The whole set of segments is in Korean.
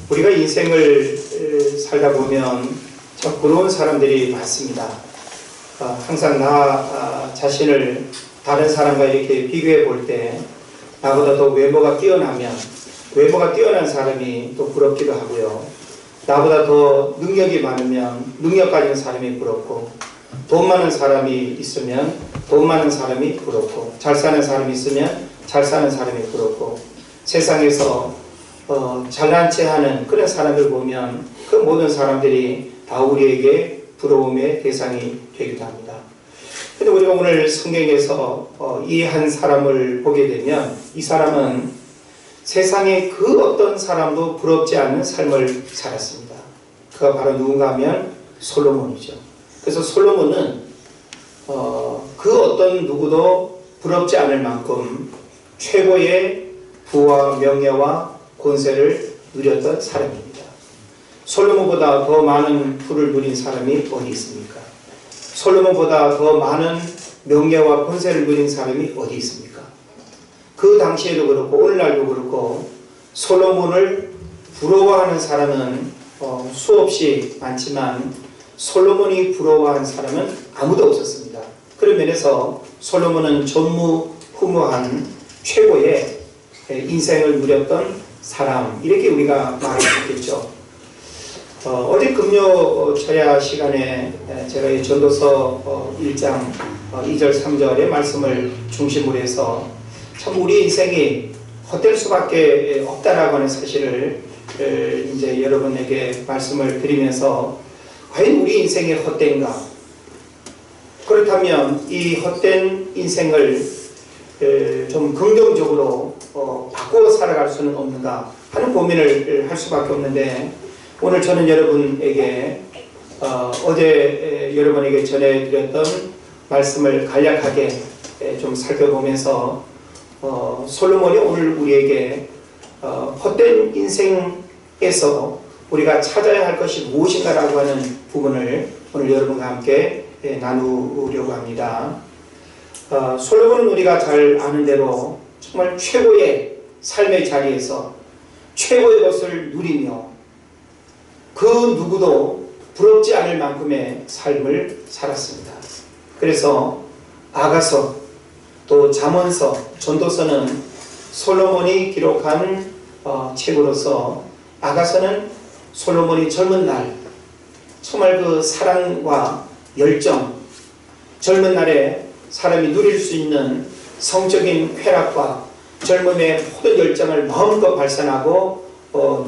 우리가 인생을 살다 보면 참 부러운 사람들이 많습니다. 항상 나 자신을 다른 사람과 이렇게 비교해 볼 때 나보다 더 외모가 뛰어나면 외모가 뛰어난 사람이 또 부럽기도 하고요. 나보다 더 능력이 많으면 능력 가진 사람이 부럽고, 돈 많은 사람이 있으면 돈 많은 사람이 부럽고, 잘 사는 사람이 있으면 잘 사는 사람이 부럽고, 세상에서 잘난 체 하는 그런 사람들 보면 그 모든 사람들이 다 우리에게 부러움의 대상이 되기도 합니다. 근데 우리가 오늘 성경에서 이 한 사람을 보게 되면 이 사람은 세상에 그 어떤 사람도 부럽지 않는 삶을 살았습니다. 그가 바로 누군가 하면 솔로몬이죠. 그래서 솔로몬은 그 어떤 누구도 부럽지 않을 만큼 최고의 부와 명예와 권세를 누렸던 사람입니다. 솔로몬보다 더 많은 부를 누린 사람이 어디 있습니까? 솔로몬보다 더 많은 명예와 권세를 누린 사람이 어디 있습니까? 그 당시에도 그렇고 오늘날도 그렇고 솔로몬을 부러워하는 사람은 수없이 많지만 솔로몬이 부러워하는 사람은 아무도 없었습니다. 그런 면에서 솔로몬은 전무후무한 최고의 인생을 누렸던 사람, 이렇게 우리가 말할 수 있겠죠. 어제 금요 철야 시간에 제가 이 전도서 1장 2절 3절의 말씀을 중심으로 해서 참 우리 인생이 헛될 수밖에 없다라고 하는 사실을 이제 여러분에게 말씀을 드리면서 과연 우리 인생이 헛된가? 그렇다면 이 헛된 인생을 좀 긍정적으로 바꾸어 살아갈 수는 없는가 하는 고민을 할 수밖에 없는데, 오늘 저는 여러분에게 어제 여러분에게 전해드렸던 말씀을 간략하게 좀 살펴보면서 솔로몬이 오늘 우리에게 헛된 인생에서 우리가 찾아야 할 것이 무엇인가라고 하는 부분을 오늘 여러분과 함께 나누려고 합니다. 솔로몬은 우리가 잘 아는 대로 정말 최고의 삶의 자리에서 최고의 것을 누리며 그 누구도 부럽지 않을 만큼의 삶을 살았습니다. 그래서 아가서, 또 잠언서, 전도서는 솔로몬이 기록한 책으로서, 아가서는 솔로몬이 젊은 날 정말 그 사랑과 열정, 젊은 날에 사람이 누릴 수 있는 성적인 쾌락과 젊음의 모든 열정을 마음껏 발산하고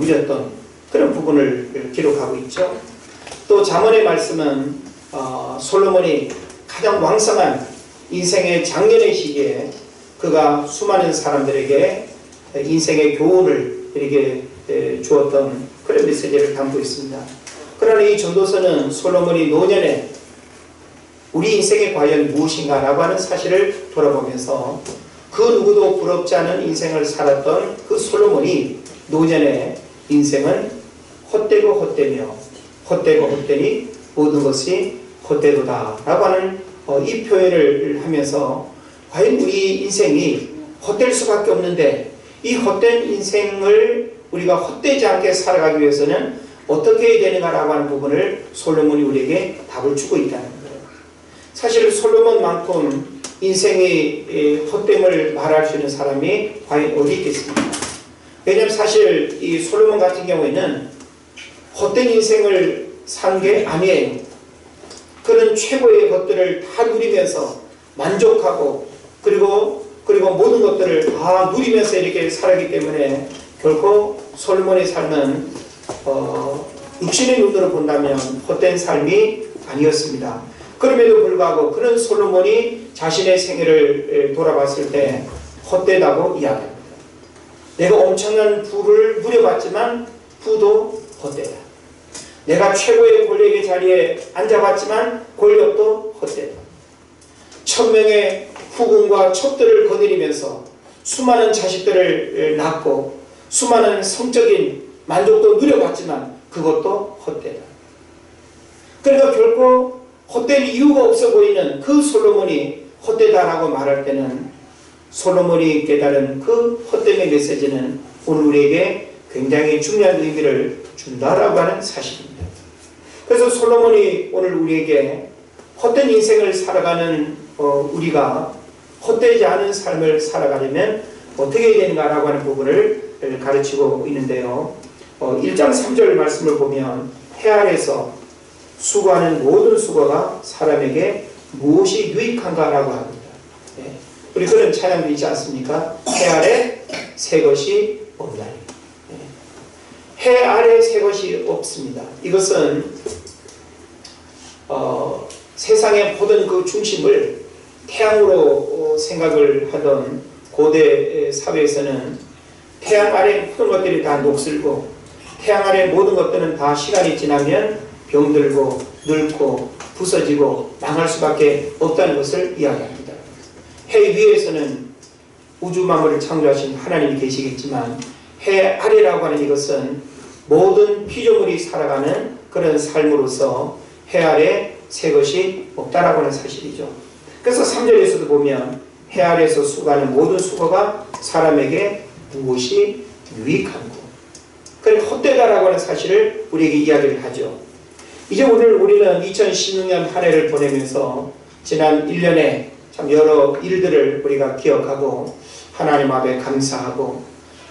누렸던 그런 부분을 기록하고 있죠. 또 잠언의 말씀은 솔로몬이 가장 왕성한 인생의 장년의 시기에 그가 수많은 사람들에게 인생의 교훈을 이렇게 주었던 그런 메시지를 담고 있습니다. 그러나 이 전도서는 솔로몬이 노년에 우리 인생이 과연 무엇인가 라고 하는 사실을 돌아보면서 그 누구도 부럽지 않은 인생을 살았던 그 솔로몬이 노년에 인생은 헛되고 헛되며 헛되고 헛되니 모든 것이 헛되도다 라고 하는 이 표현을 하면서 과연 우리 인생이 헛될 수밖에 없는데 이 헛된 인생을 우리가 헛되지 않게 살아가기 위해서는 어떻게 해야 되는가라고 하는 부분을 솔로몬이 우리에게 답을 주고 있다는 거예요. 사실 솔로몬만큼 인생의 헛됨을 말할 수 있는 사람이 과연 어디 있겠습니까? 왜냐하면 사실 이 솔로몬 같은 경우에는 헛된 인생을 산 게 아니에요. 그런 최고의 것들을 다 누리면서 만족하고 그리고 모든 것들을 다 누리면서 이렇게 살았기 때문에 결코 솔로몬의 삶은 육신의 눈으로 본다면 헛된 삶이 아니었습니다. 그럼에도 불구하고 그런 솔로몬이 자신의 생애를 돌아봤을 때 헛되다고 이야기합니다. 내가 엄청난 부를 누려봤지만 부도 헛되다. 내가 최고의 권력의 자리에 앉아봤지만 권력도 헛되다. 1000명의 후궁과 첩들을 거느리면서 수많은 자식들을 낳고 수많은 성적인 만족도 누려봤지만 그것도 헛되다. 그러니까 결코 헛될 이유가 없어 보이는 그 솔로몬이 헛되다라고 말할 때는 솔로몬이 깨달은 그 헛됨의 메시지는 오늘 우리에게 굉장히 중요한 의미를 준다라고 하는 사실입니다. 그래서 솔로몬이 오늘 우리에게 헛된 인생을 살아가는 우리가 헛되지 않은 삶을 살아가려면 어떻게 해야 되는가라고 하는 부분을 가르치고 있는데요. 1장 3절 말씀을 보면 해 아래서 수고하는 모든 수고가 사람에게 무엇이 유익한가라고 합니다. 우리 그런 찬양도 있지 않습니까? 해 아래 새 것이 없나니. 해 아래 새 것이 없습니다. 이것은 세상의 모든 그 중심을 태양으로 생각을 하던 고대 사회에서는 태양 아래 모든 것들이 다 녹슬고 태양 아래 모든 것들은 다 시간이 지나면 병들고 늙고 부서지고 망할 수밖에 없다는 것을 이야기합니다. 해 위에서는 우주 만물을 창조하신 하나님이 계시겠지만 해 아래라고 하는 이것은 모든 피조물이 살아가는 그런 삶으로서 해 아래 새 것이 없다라고 하는 사실이죠. 그래서 3절에서도 보면 해 아래에서 수고하는 모든 수고가 사람에게 무엇이 유익한고 그래 헛되다라고 하는 사실을 우리에게 이야기를 하죠. 이제 오늘 우리는 2016년 한 해를 보내면서 지난 1년에 참 여러 일들을 우리가 기억하고 하나님 앞에 감사하고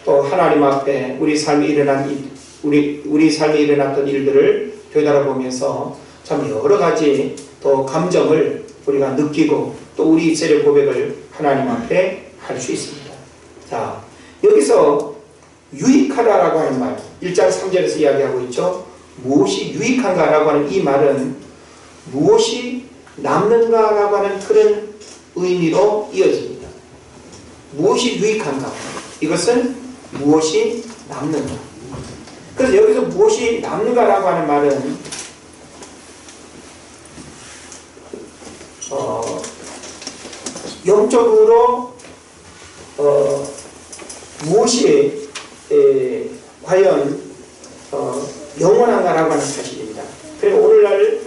또 하나님 앞에 우리 삶에 일어났던 일들을 되돌아보면서 참 여러 가지 또 감정을 우리가 느끼고 또 우리 입술의 고백을 하나님 앞에 할 수 있습니다. 자, 여기서 유익하다라고 하는 말 1장 3절에서 이야기하고 있죠. 무엇이 유익한가라고 하는 이 말은 무엇이 남는가라고 하는 그런 의미로 이어집니다. 무엇이 유익한가? 이것은 무엇이 남는가? 그래서 여기서 무엇이 남는가라고 하는 말은 영적으로 무엇이 과연 영원한가라고 하는 사실입니다. 그리고 오늘날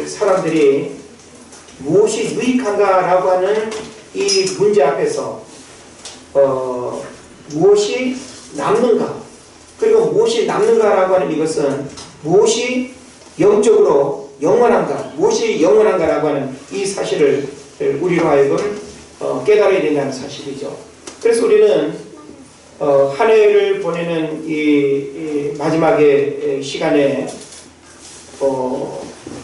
사람들이 무엇이 유익한가라고 하는 이 문제 앞에서 무엇이 남는가 그리고 무엇이 남는가라고 하는 이것은 무엇이 영적으로 영원한가 무엇이 영원한가라고 하는 이 사실을 우리로 하여금 깨달아야 된다는 사실이죠. 그래서 우리는 한 해를 보내는 이 마지막의 시간에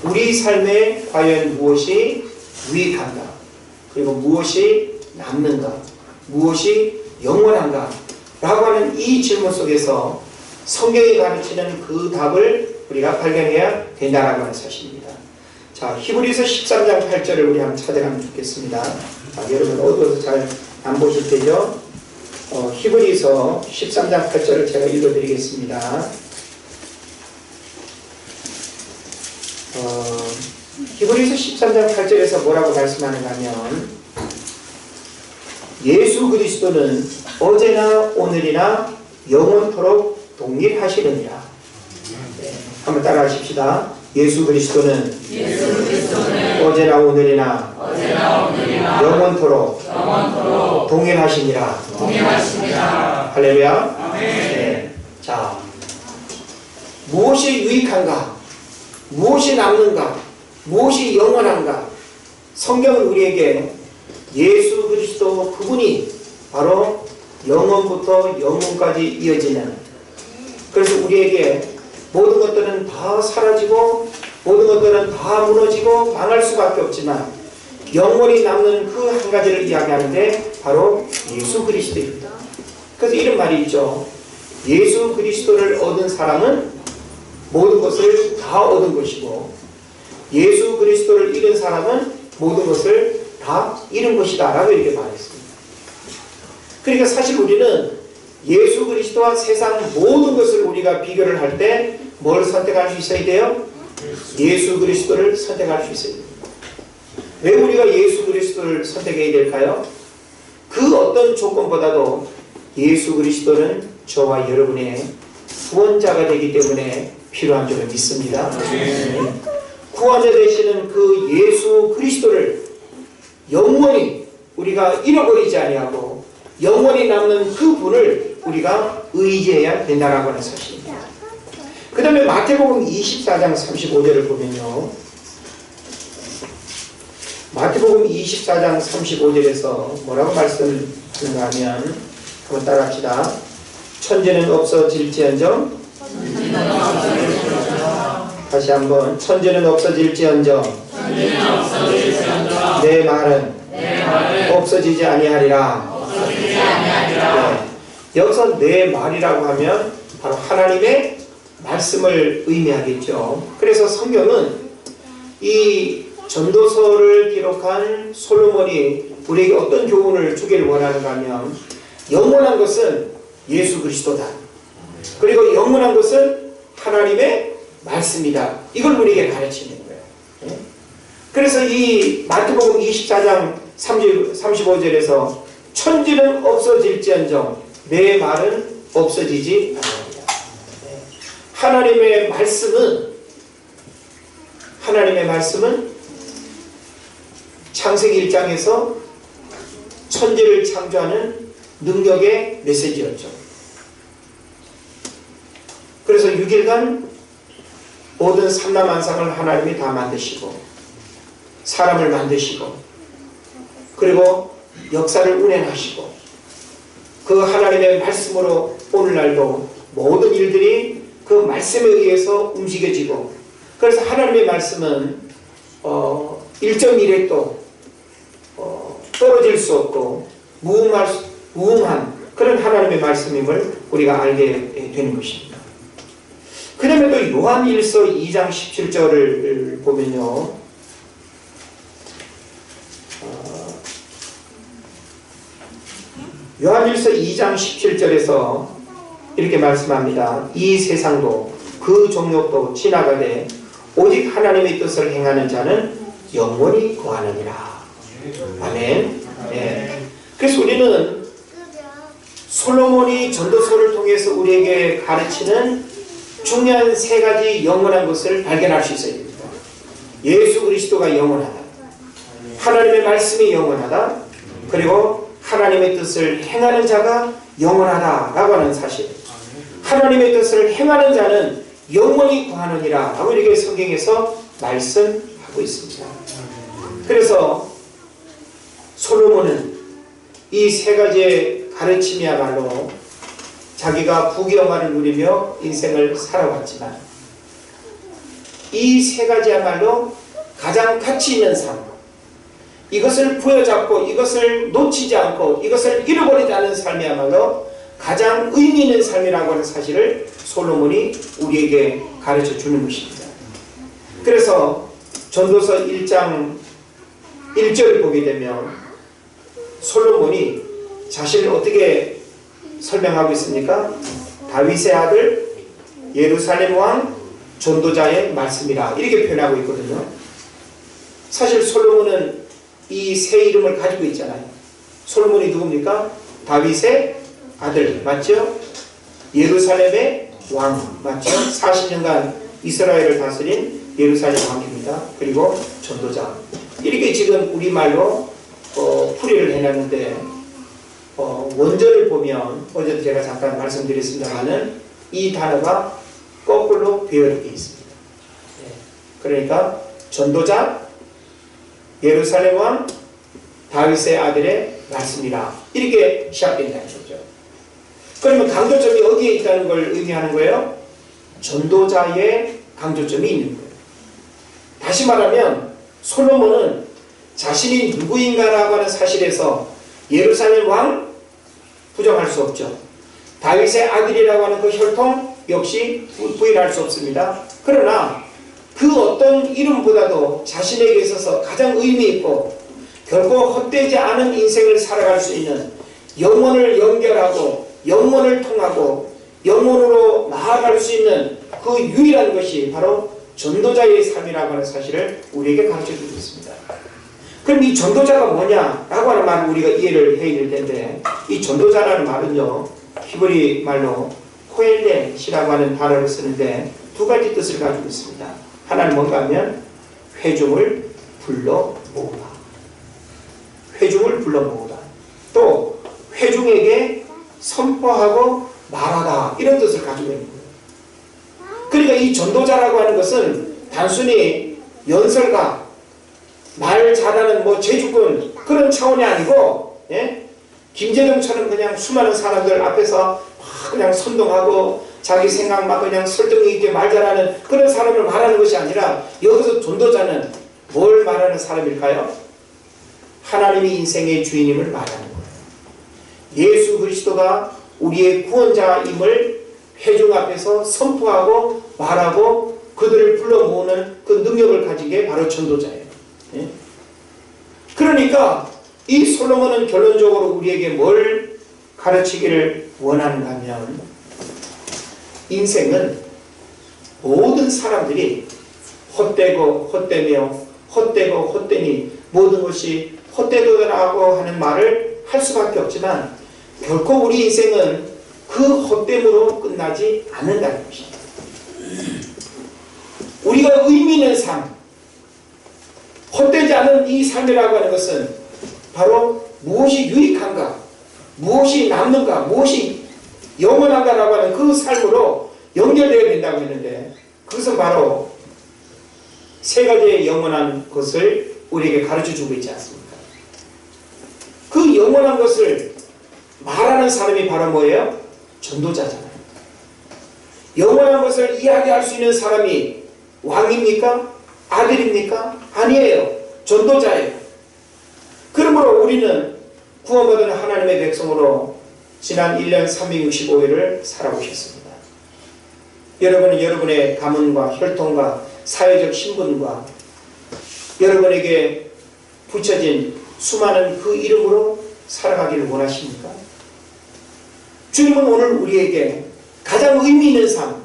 우리 삶에 과연 무엇이 유익한가 그리고 무엇이 남는가 무엇이 영원한가 라고 하는 이 질문 속에서 성경이 가르치는 그 답을 우리가 발견해야 된다라고 하는 사실입니다. 자, 히브리서 13장 8절을 우리 한번 찾아가면 좋겠습니다. 여러분 어두워서 잘 안 보실 테죠? 히브리서 13장 8절을 제가 읽어드리겠습니다. 히브리서 13장 8절에서 뭐라고 말씀하는가 하면 예수 그리스도는 어제나 오늘이나 영원토록 동일하시느니라. 네, 한번 따라 하십시다. 예수 그리스도는 어제나 오늘이나 영원토록 동일하시니라. 할렐루야. 네. 자, 무엇이 유익한가? 무엇이 남는가? 무엇이 영원한가? 성경은 우리에게 예수 그리스도 그분이 바로 영원부터 영원까지 이어지는, 그래서 우리에게 모든 것들은 다 사라지고 모든 것들은 다 무너지고 망할 수밖에 없지만 영원히 남는 그 한 가지를 이야기하는데 바로 예수 그리스도입니다. 그래서 이런 말이 있죠. 예수 그리스도를 얻은 사람은 모든 것을 다 얻은 것이고 예수 그리스도를 잃은 사람은 모든 것을 다 잃은 것이다 라고 이렇게 말했습니다. 그러니까 사실 우리는 예수 그리스도와 세상 모든 것을 우리가 비교를 할 때 뭘 선택할 수 있어야 돼요? 예수 그리스도를 선택할 수 있어야 됩니다. 왜 우리가 예수 그리스도를 선택해야 될까요? 그 어떤 조건보다도 예수 그리스도는 저와 여러분의 구원자가 되기 때문에 필요한 줄을 믿습니다. 구원자 되시는 그 예수 그리스도를 영원히 우리가 잃어버리지 아니하고 영원히 남는 그 분을 우리가 의지해야 된다라고 하는 사실입니다. 그 다음에 마태복음 24장 35절을 보면요. 마태복음 24장 35절에서 뭐라고 말씀하는가 하면 한번 따라합시다. 천재는 없어질지언정 다시 한번 천재는 없어질지언정 내 말은 없어지지 아니하리라. 네. 여기서 내 말이라고 하면 바로 하나님의 말씀을 의미하겠죠. 그래서 성경은 이 전도서를 기록한 솔로몬이 우리에게 어떤 교훈을 주기를 원하는가 하면 영원한 것은 예수 그리스도다. 그리고 영원한 것은 하나님의 말씀이다. 이걸 우리에게 가르치는 거예요. 그래서 이 마태복음 24장 35절에서 천지는 없어질지언정 내 말은 없어지지 않으리라. 하나님의 말씀은 창세기 1장에서 천지를 창조하는 능력의 메시지였죠. 그래서 6일간 모든 삼라만상을 하나님이 다 만드시고 사람을 만드시고 그리고 역사를 운행하시고 그 하나님의 말씀으로 오늘날도 모든 일들이 그 말씀에 의해서 움직여지고 그래서 하나님의 말씀은 1.1획도 떨어질 수 없고 무궁한 그런 하나님의 말씀임을 우리가 알게 되는 것입니다. 그 다음에 또 요한일서 2장 17절을 보면요. 요한일서 2장 17절에서 이렇게 말씀합니다. 이 세상도 그 종력도 지나가되 오직 하나님의 뜻을 행하는 자는 영원히 거하느니라. 아멘. 네. 그래서 우리는 솔로몬이 전도서를 통해서 우리에게 가르치는 중요한 세 가지 영원한 것을 발견할 수 있어야 됩니다. 예수 그리스도가 영원하다. 하나님의 말씀이 영원하다. 그리고 하나님의 뜻을 행하는 자가 영원하다라고 하는 사실. 하나님의 뜻을 행하는 자는 영원히 거하느니라 라고 이렇게 성경에서 말씀하고 있습니다. 그래서 솔로몬은 이 세 가지의 가르침이야말로 자기가 부귀영화를 누리며 인생을 살아왔지만 이 세 가지야말로 가장 가치 있는 삶, 이것을 부여잡고 이것을 놓치지 않고 이것을 잃어버리지 않은 삶이야말로 가장 의미 있는 삶이라고 하는 사실을 솔로몬이 우리에게 가르쳐 주는 것입니다. 그래서 전도서 1장 1절을 보게 되면 솔로몬이 자신을 어떻게 설명하고 있습니까? 다윗의 아들 예루살렘 왕 전도자의 말씀이라 이렇게 표현하고 있거든요. 사실 솔로몬은 이 세 이름을 가지고 있잖아요. 솔로몬이 누굽니까? 다윗의 아들 맞죠? 예루살렘의 왕 맞죠? 40년간 이스라엘을 다스린 예루살렘 왕입니다. 그리고 전도자 이렇게 지금 우리말로 풀이를 해놨는데 원전을 보면 어제도 제가 잠깐 말씀드렸습니다만은 이 단어가 거꾸로 되어 있습니다. 그러니까 전도자 예루살렘 왕 다윗의 아들의 말씀이라 이렇게 시작된다는 거죠. 그러면 강조점이 어디에 있다는 걸 의미하는 거예요? 전도자의 강조점이 있는 거예요. 다시 말하면 솔로몬은 자신이 누구인가라고 하는 사실에서 예루살렘 왕 부정할 수 없죠. 다윗의 아들이라고 하는 그 혈통 역시 부인할 수 없습니다. 그러나 그 어떤 이름보다도 자신에게 있어서 가장 의미 있고 결코 헛되지 않은 인생을 살아갈 수 있는 영혼을 연결하고 영혼을 통하고 영혼으로 나아갈 수 있는 그 유일한 것이 바로 전도자의 삶이라고 하는 사실을 우리에게 가르쳐주고 있습니다. 그럼 이 전도자가 뭐냐라고 하는 말을 우리가 이해를 해야 될 텐데 이 전도자라는 말은요 히브리 말로 코엘렛이라고 하는 단어를 쓰는데 두 가지 뜻을 가지고 있습니다. 하나는 뭔가 하면 회중을 불러 모으다. 회중을 불러 모으다. 또 회중에게 선포하고 말하다 이런 뜻을 가지고 있는 거예요. 그러니까 이 전도자라고 하는 것은 단순히 연설가, 말 잘하는 뭐 제주꾼 그런 차원이 아니고, 예? 김재동처럼 그냥 수많은 사람들 앞에서 막 그냥 선동하고 자기 생각 막 그냥 설득력 있게 말 잘하는 그런 사람을 말하는 것이 아니라, 여기서 전도자는 뭘 말하는 사람일까요? 하나님이 인생의 주인임을 말하는 거예요. 예수 그리스도가 우리의 구원자임을 회중 앞에서 선포하고 말하고 그들을 불러 모으는 그 능력을 가진 게 바로 전도자예요. 예? 그러니까 이 솔로몬은 결론적으로 우리에게 뭘 가르치기를 원하는가 하면, 인생은 모든 사람들이 헛되고 헛되며 헛되고 헛되니 모든 것이 헛되도라고 하는 말을 할 수밖에 없지만, 결코 우리 인생은 그 헛됨으로 끝나지 않는다는 것입니다. 우리가 의미 있는 삶, 헛되지 않은 이 삶이라고 하는 것은 바로 무엇이 유익한가, 무엇이 남는가, 무엇이 영원한가라고 하는 그 삶으로 연결되어야 된다고 했는데, 그것은 바로 세 가지의 영원한 것을 우리에게 가르쳐주고 있지 않습니까? 그 영원한 것을 말하는 사람이 바로 뭐예요? 전도자잖아요. 영원한 것을 이야기할 수 있는 사람이 왕입니까? 아들입니까? 아니에요. 전도자예요. 그러므로 우리는 구원받은 하나님의 백성으로 지난 1년 365일을 살아오셨습니다. 여러분은 여러분의 가문과 혈통과 사회적 신분과 여러분에게 붙여진 수많은 그 이름으로 살아가기를 원하십니까? 주님은 오늘 우리에게 가장 의미 있는 삶,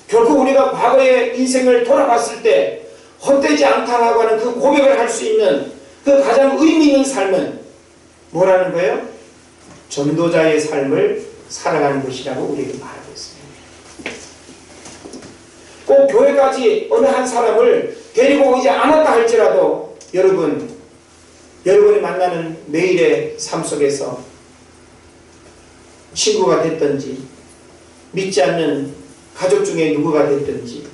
결코 우리가 과거의 인생을 돌아봤을 때 헛되지 않다라고 하는 그 고백을 할 수 있는 그 가장 의미 있는 삶은 뭐라는 거예요? 전도자의 삶을 살아가는 것이라고 우리에게 말하고 있습니다. 꼭 교회까지 어느 한 사람을 데리고 오지 않았다 할지라도 여러분이 만나는 매일의 삶 속에서 친구가 됐든지 믿지 않는 가족 중에 누구가 됐든지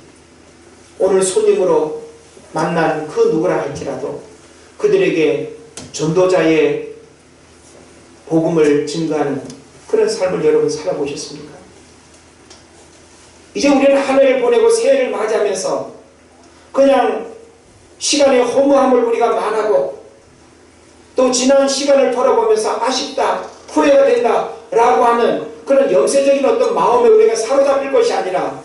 오늘 손님으로 만난 그 누구라 할지라도 그들에게 전도자의 복음을 증거하는 그런 삶을 여러분 살아보셨습니까? 이제 우리는 한 해를 보내고 새해를 맞이하면서 그냥 시간의 허무함을 우리가 말하고 또 지난 시간을 돌아보면서 아쉽다, 후회가 된다 라고 하는 그런 영세적인 어떤 마음에 우리가 사로잡힐 것이 아니라,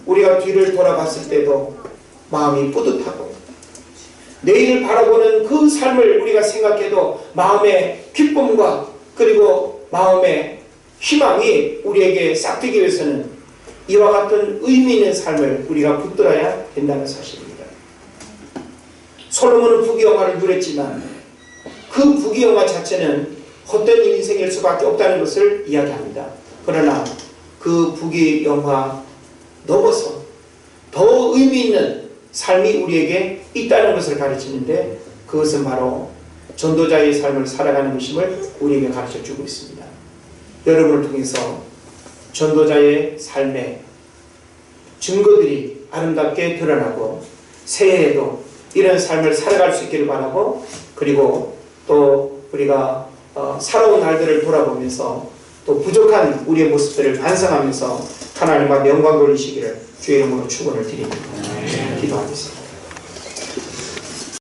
우리가 뒤를 돌아봤을 때도 마음이 뿌듯하고 내일을 바라보는 그 삶을 우리가 생각해도 마음의 기쁨과 그리고 마음의 희망이 우리에게 싹트기 위해서는 이와 같은 의미 있는 삶을 우리가 붙들어야 된다는 사실입니다. 솔로몬은 부귀영화를 누렸지만 그 부귀영화 자체는 헛된 인생일 수밖에 없다는 것을 이야기합니다. 그러나 그 부귀영화 넘어서 더 의미 있는 삶이 우리에게 있다는 것을 가르치는데, 그것은 바로 전도자의 삶을 살아가는 것임을 우리에게 가르쳐주고 있습니다. 여러분을 통해서 전도자의 삶의 증거들이 아름답게 드러나고 새해에도 이런 삶을 살아갈 수 있기를 바라고, 그리고 또 우리가 살아온 날들을 돌아보면서 또 부족한 우리의 모습들을 반성하면서 하나님과 영광 돌리시기를 주의 이름으로 축원을 드립니다. 기도하겠습니다.